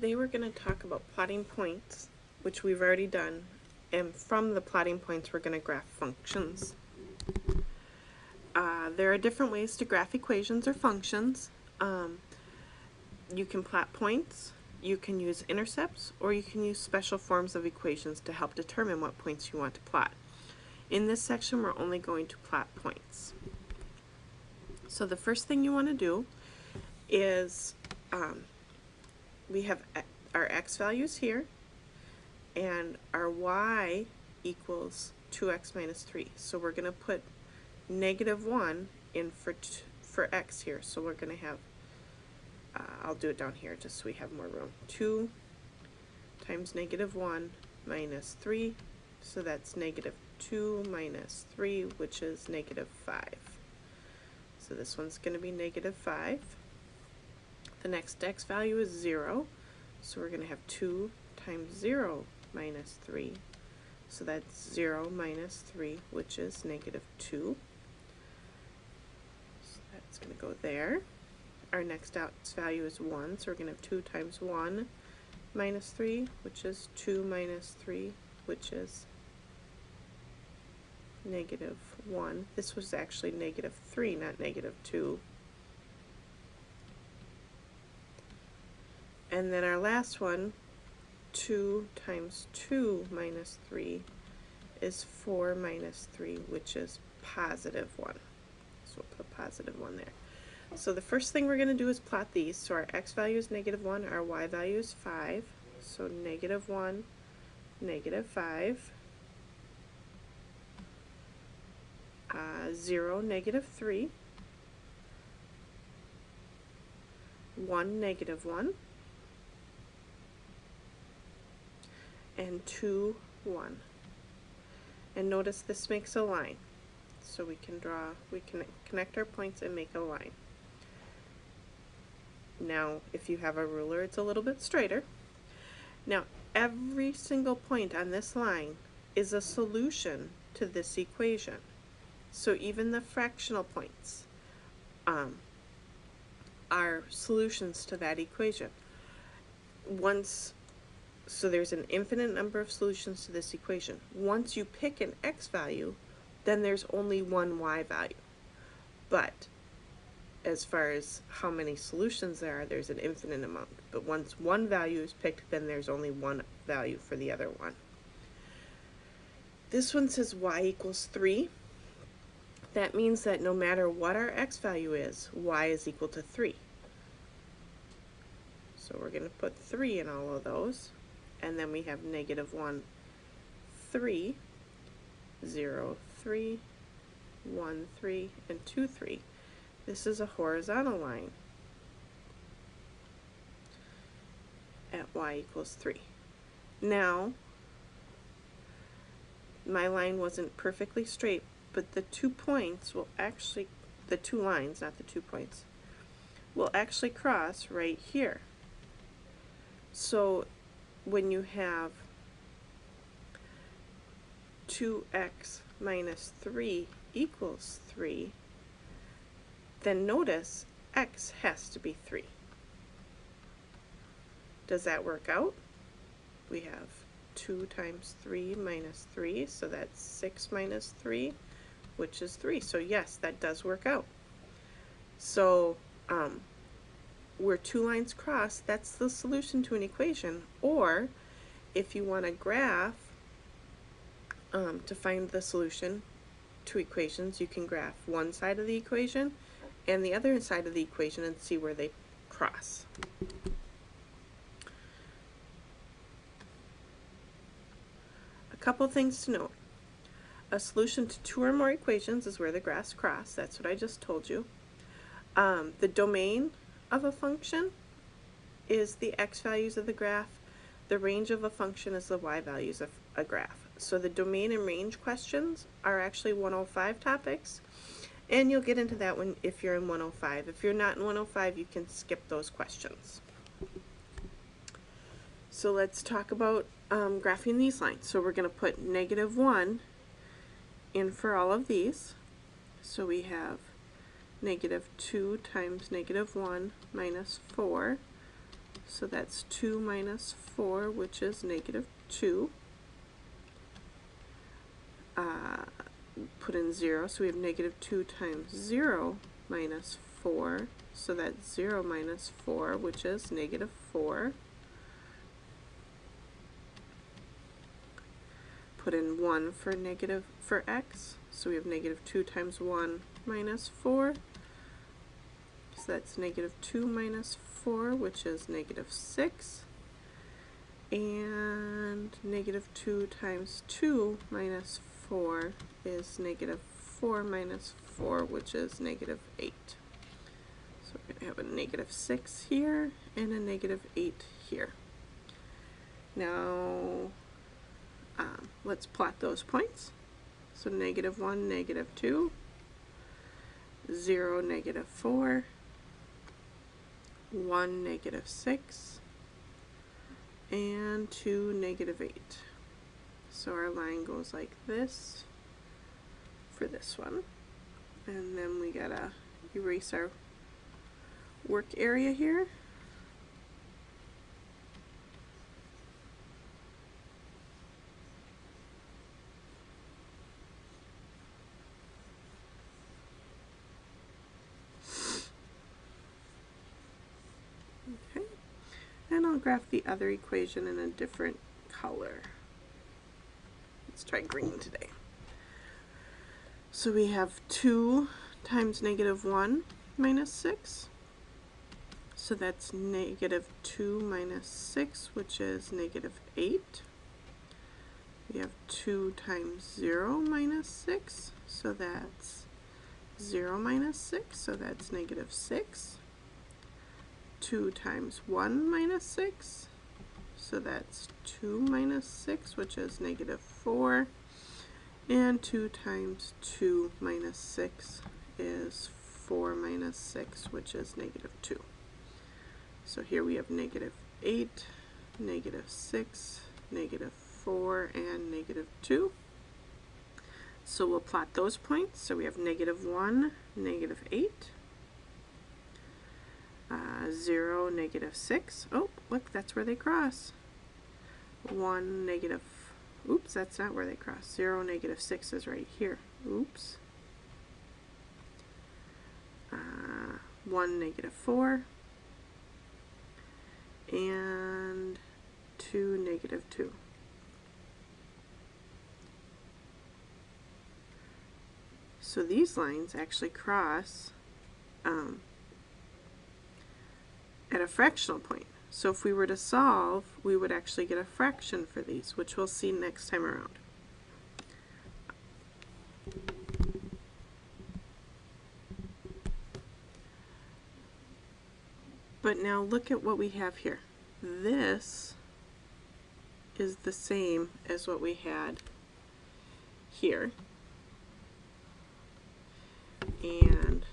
Today we're going to talk about plotting points, which we've already done, and from the plotting points we're going to graph functions. There are different ways to graph equations or functions. You can plot points, you can use intercepts, or you can use special forms of equations to help determine what points you want to plot. In this section we're only going to plot points. So the first thing you want to do is we have our x values here, and our y equals 2x minus 3. So we're going to put -1 in for x here. So we're going to have, I'll do it down here just so we have more room. 2 times -1 minus 3. So that's -2 minus 3, which is -5. So this one's going to be -5. The next x value is 0, so we're going to have 2 times 0 minus 3. So that's 0 minus 3, which is -2. So that's going to go there. Our next x value is 1, so we're going to have 2 times 1 minus 3, which is 2 minus 3, which is -1. This was actually -3, not -2. And then our last one, 2 times 2 minus 3 is 4 minus 3, which is +1. So we'll put +1 there. So the first thing we're going to do is plot these. So our x value is -1, our y value is 5. So -1, -5, 0, -3, 1, -1, and 2, 1. And notice this makes a line. So we can connect our points and make a line. Now, if you have a ruler, it's a little bit straighter. Now, every single point on this line is a solution to this equation. So even the fractional points are solutions to that equation. So there's an infinite number of solutions to this equation. Once you pick an x value, then there's only one y value. But as far as how many solutions there are, there's an infinite amount. But once one value is picked, then there's only one value for the other one. This one says y equals 3. That means that no matter what our x value is, y is equal to 3. So we're going to put 3 in all of those. And then we have -1, 3, 0, 3, 1, 3, and 2, 3. This is a horizontal line at y equals 3. Now, my line wasn't perfectly straight, but the 2 points will actually, the 2 lines, not the 2 points, will actually cross right here. So when you have 2x minus 3 equals 3, then notice x has to be 3. Does that work out? We have 2 times 3 minus 3, so that's 6 minus 3, which is 3. So yes, that does work out. So where 2 lines cross, that's the solution to an equation. Or if you want to graph to find the solution to equations, you can graph one side of the equation and the other side of the equation and see where they cross. A couple things to note. A solution to 2 or more equations is where the graphs cross. That's what I just told you. The domain of a function is the x values of the graph. The range of a function is the y values of a graph. So the domain and range questions are actually 105 topics, and you'll get into that one if you're in 105. If you're not in 105, you can skip those questions. So let's talk about graphing these lines. So we're going to put -1 in for all of these. So we have -2 times -1 minus 4. So that's 2 minus 4, which is negative 2. Put in 0, so we have negative 2 times 0 minus 4. So that's 0 minus 4, which is negative 4. Put in 1 for x, so we have negative 2 times 1 minus 4. So that's negative 2 minus 4, which is negative 6. And negative 2 times 2 minus 4 is negative 4 minus 4, which is negative 8. So we're going to have a negative 6 here and a negative 8 here. Now, let's plot those points. So negative 1, negative 2, 0, negative 4, 1, negative 6, and 2, negative 8. So our line goes like this for this one. And then we gotta erase our work area here. Okay, and I'll graph the other equation in a different color. Let's try green today. So we have 2 times negative 1 minus 6. So that's negative 2 minus 6, which is negative 8. We have 2 times 0 minus 6, so that's 0 minus 6, so that's negative 6. 2 times 1 minus 6, so that's 2 minus 6, which is negative 4. And 2 times 2 minus 6 is 4 minus 6, which is negative 2. So here we have negative 8, negative 6, negative 4, and negative 2. So we'll plot those points. So we have negative 1, negative 8, 0, negative 6. Oh, look, that's where they cross. 1, negative, oops, that's not where they cross. 0, negative 6 is right here. Oops. 1, negative 4. And 2, negative 2. So these lines actually cross at a fractional point. So if we were to solve, we would actually get a fraction for these, which we'll see next time around. But now look at what we have here. This is the same as what we had here. And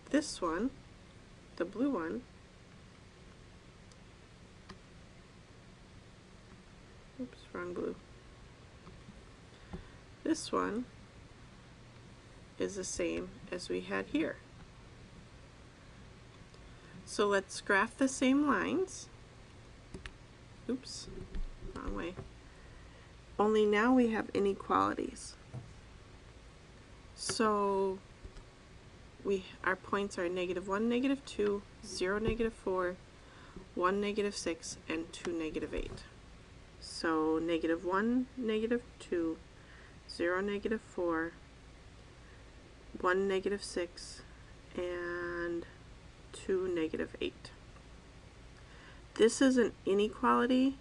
this one, the blue one, oops, wrong blue. This one is the same as we had here. So let's graph the same lines. Oops, wrong way. Only now we have inequalities. So our points are negative 1, negative 2, 0, negative 4, 1, negative 6, and 2, negative 8. So negative 1, negative 2, 0, negative 4, 1, negative 6, and 2, negative 8. This is an inequality,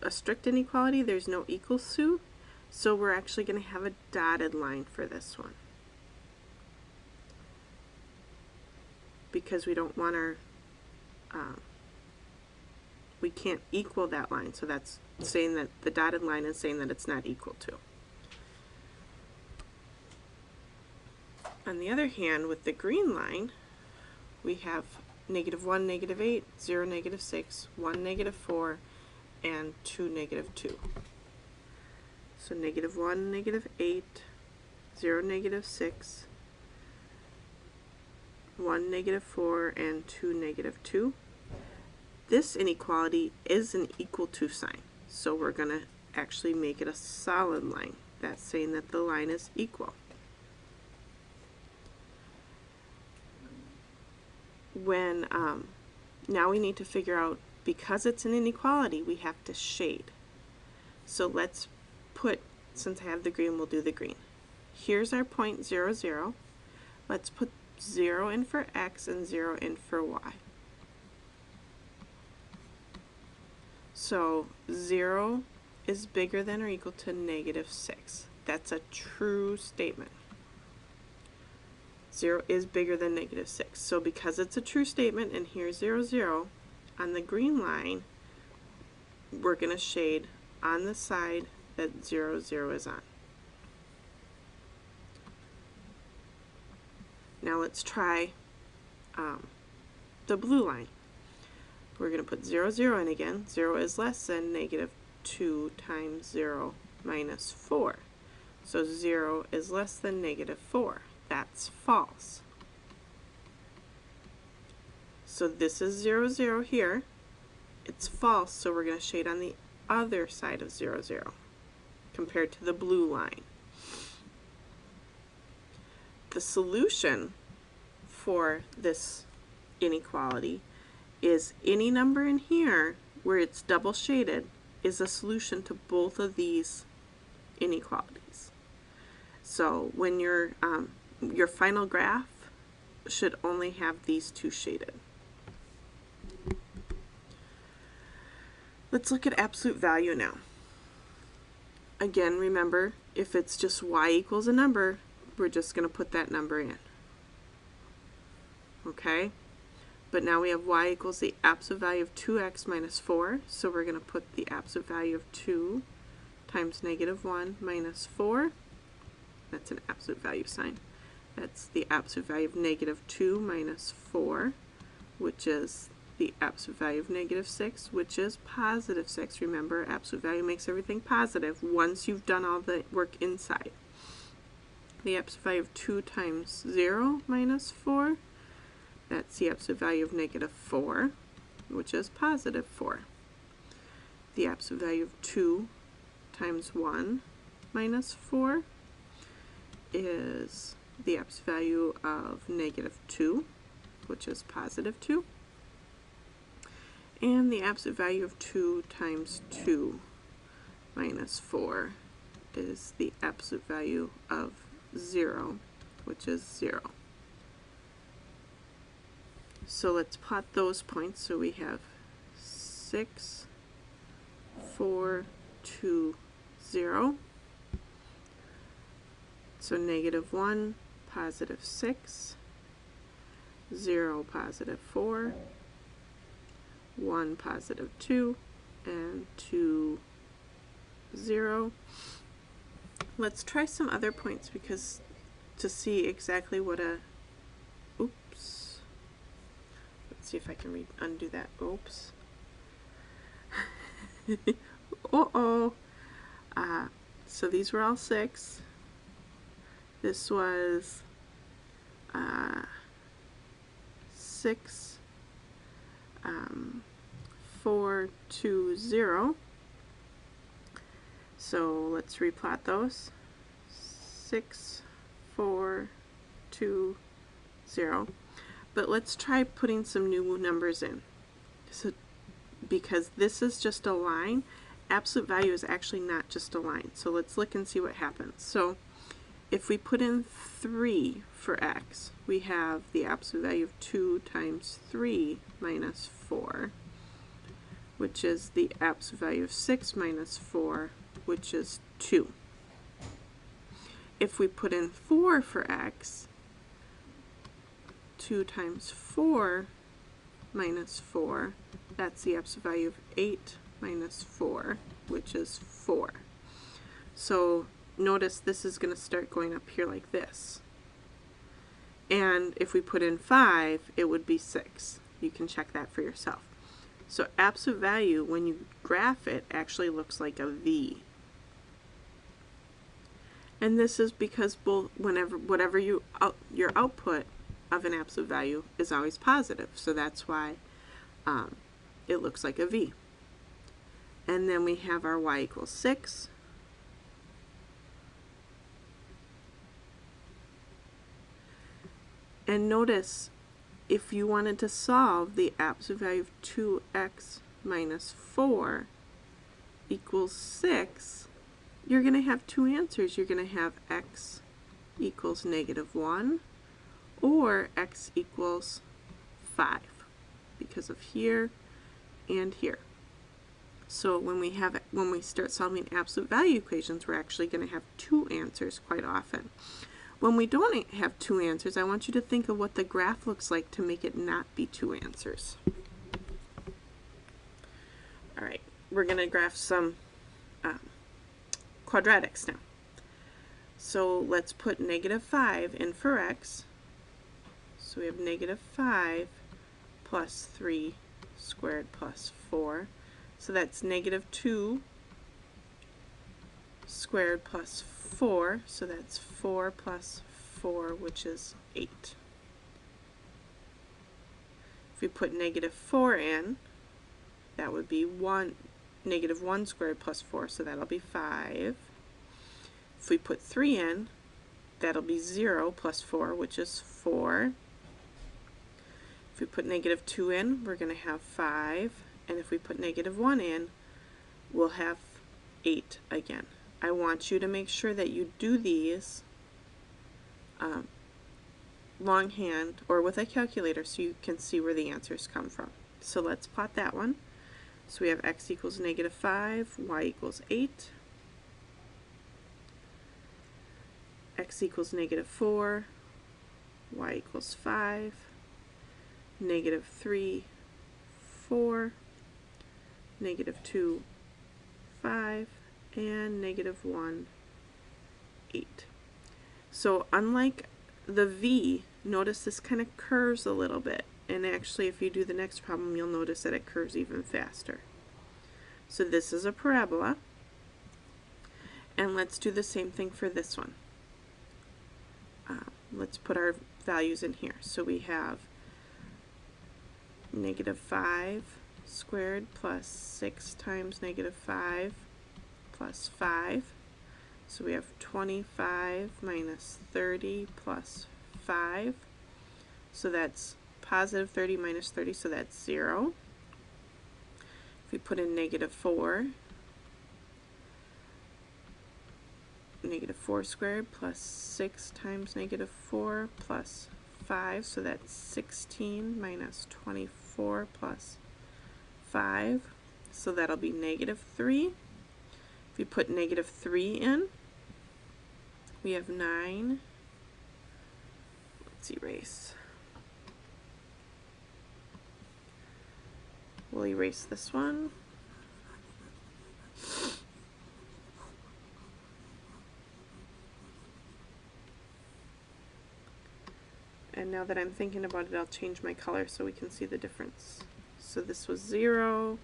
a strict inequality. There's no equals to, so we're actually going to have a dotted line for this one, because we don't want our, we can't equal that line, so that's saying that the dotted line is saying that it's not equal to. On the other hand, with the green line, we have negative 1, negative 8, 0, negative 6, 1, negative 4, and 2, negative 2. So negative 1, negative 8, 0, negative 6, 1, negative 4, and 2, negative 2. this inequality is an equal to sign. So we're going to actually make it a solid line. That's saying that the line is equal. When now we need to figure out, because it's an inequality, we have to shade. So let's put, since I have the green, we'll do the green. Here's our point 0, 0. Let's put 0 in for x and 0 in for y. So 0 is bigger than or equal to -6. That's a true statement. 0 is bigger than -6. So because it's a true statement, and here's 0, 0, on the green line, we're going to shade on the side that 0, 0 is on. Now let's try the blue line. We're going to put 0, 0 in again. 0 is less than -2 times 0 minus 4. So 0 is less than -4. That's false. So this is 0, 0 here. It's false, so we're going to shade on the other side of 0, 0 compared to the blue line. The solution for this inequality is any number in here where it's double shaded is a solution to both of these inequalities. So when your final graph should only have these two shaded. Let's look at absolute value now. Again, remember, if it's just y equals a number, we're just going to put that number in. Okay? But now we have y equals the absolute value of 2x minus 4, so we're going to put the absolute value of 2 times -1 minus 4. That's an absolute value sign. That's the absolute value of -2 minus 4, which is the absolute value of -6, which is +6. Remember, absolute value makes everything positive once you've done all the work inside. The absolute value of 2 times 0 minus 4, that's the absolute value of -4, which is +4. The absolute value of 2 times 1 minus 4 is the absolute value of -2, which is +2. And the absolute value of 2 times 2 minus 4 is the absolute value of 0, which is 0. So let's plot those points. So we have 6, 4, 2, 0. So -1, +6, 0, +4, 1, +2, and 2, 0. Let's try some other points because to see exactly what a, oops, let's see if I can undo that, oops. Uh-oh. So these were all 6. This was 6, 4, 2, 0. So let's replot those. 6, 4, 2, 0. But let's try putting some new numbers in. So because this is just a line, absolute value is actually not just a line. So let's look and see what happens. So if we put in 3 for x, we have the absolute value of 2 times 3 minus 4, which is the absolute value of 6 minus 4, which is 2. If we put in 4 for x, 2 times 4 minus 4, that's the absolute value of 8 minus 4, which is 4. So notice this is going to start going up here like this. And if we put in 5, it would be 6. You can check that for yourself. So absolute value, when you graph it, actually looks like a V. And this is because whatever your output of an absolute value is always positive. So that's why it looks like a V. And then we have our y equals 6. And notice, if you wanted to solve the absolute value of 2x minus 4 equals 6, you're going to have two answers. You're going to have x equals -1 or x equals 5 because of here and here. So when we start solving absolute value equations, we're actually going to have two answers quite often. When we don't have two answers, I want you to think of what the graph looks like to make it not be two answers. All right, we're going to graph some quadratics now. So let's put -5 in for x. So we have -5 plus 3 squared plus 4. So that's -2 squared plus 4. So that's 4 plus 4, which is 8. If we put -4 in, that would be -1 squared plus 4, so that'll be 5. If we put 3 in, that'll be 0 plus 4, which is 4. If we put -2 in, we're going to have 5. And if we put -1 in, we'll have 8 again. I want you to make sure that you do these longhand or with a calculator so you can see where the answers come from. So let's plot that one. So we have x equals -5, y equals 8, x equals -4, y equals 5, -3, 4, -2, 5, and -1, 8. So unlike the V, notice this kind of curves a little bit. And actually, if you do the next problem, you'll notice that it curves even faster. So this is a parabola. And let's do the same thing for this one. Let's put our values in here. So we have -5 squared plus 6 times -5 plus 5. So we have 25 minus 30 plus 5. So that's positive 30 minus 30, so that's 0. If we put in -4, -4 squared plus 6 times -4 plus 5, so that's 16 minus 24 plus 5, so that'll be -3. If we put -3 in, we have 9. Let's erase. We'll erase this one. And now that I'm thinking about it, I'll change my color so we can see the difference. So this was 0,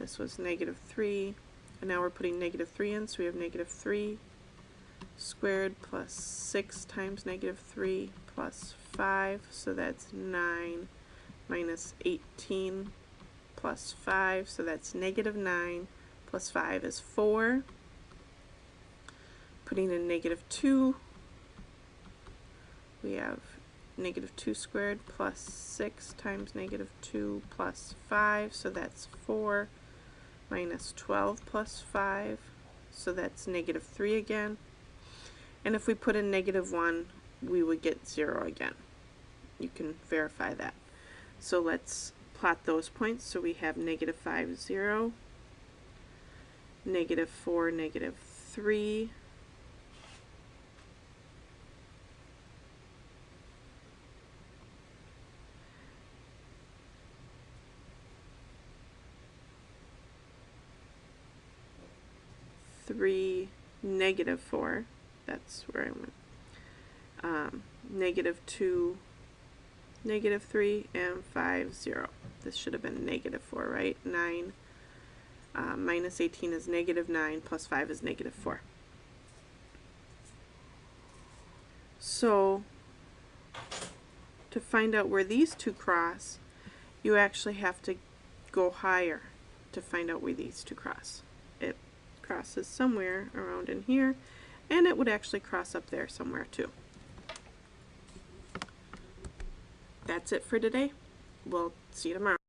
this was -3, and now we're putting -3 in, so we have -3 squared plus 6 times -3 plus 5, so that's 9 minus 18 plus 5, so that's -9 plus 5 is 4. Putting in -2, we have -2 squared plus 6 times -2 plus 5, so that's 4 minus 12 plus 5, so that's -3 again. And if we put in -1, we would get 0 again. You can verify that. So let's plot those points. So we have -5, 0, -4, -3, -4, that's where I went, -2, -3, and 5, 0. This should have been -4, right? 9 minus 18 is -9, plus 5 is -4. So to find out where these two cross, you actually have to go higher to find out where these two cross. It crosses somewhere around in here, and it would actually cross up there somewhere too. That's it for today. We'll see you tomorrow.